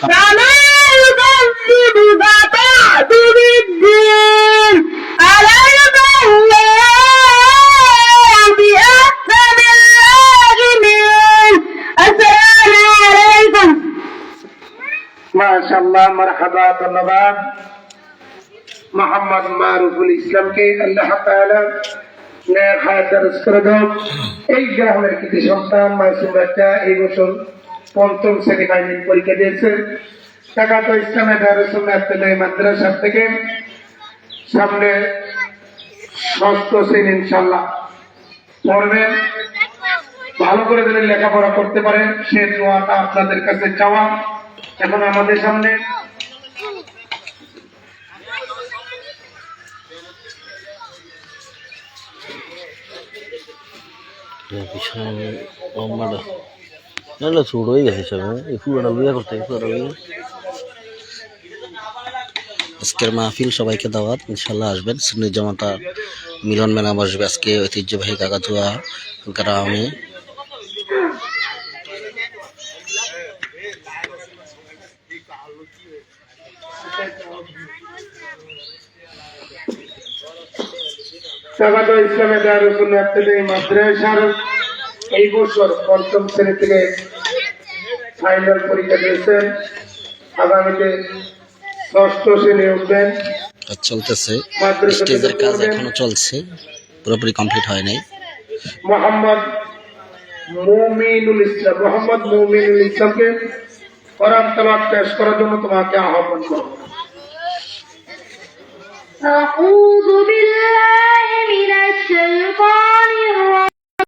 فما يكذبك بعد بالدين أليس الله بأحكم الراحمين السلام عليكم মাশাআল্লাহ মারহাবা ধন্যবাদ মোহাম্মদ মারুফুল ইসলামকে আল্লাহ তাআলা নেক হায়াত দারাজ করে দাও। এই গ্রামের কৃতি সন্তান মাসুম বাচ্চা এই বছর পঞ্চম শ্রেণী ফাইনাল পরীক্ষা দিয়েছে। টাকাত ইসলামে দারুস মাদ্রাসা থেকে সামনে ষষ্ঠ শ্রেণী ইনশাআল্লাহ পড়বেন। ভালো করে যদি লেখাপড়া করতে পারেন সে দোয়াটা আপনাদের কাছে চাওয়া। এখন আমাদের সামনে বিশাল লম্বাটা না ছোট হয়ে গেছে সব। এই পুরোটা বিয়ে করতে আজকের মাহফিল সবাইকে দাওয়াত, ইনশাল্লাহ আসবেন। সুন্নি জামাতা মিলন মেলা বসবে আজকে ঐতিহ্যবাহী কাকাতুয়া গ্রামে। টাকাত ইসলামে দারুস মাদ্রাসার এই বছর পঞ্চম শ্রেণী থেকে ফাইনাল পরীক্ষা দিয়েছেন। আগামীতে ষষ্ঠ শ্রেণী উঠবেন। চলতেছে, স্টেজের কাজ এখনো চলছে, পুরোপুরি কমপ্লিট হয় নাই। মোহাম্মদ মুমিনুল ইসলামকে কোরআন তেলাওয়াত পেশ করার জন্য তোমাকে আহ্বান করব। أعوذ بالله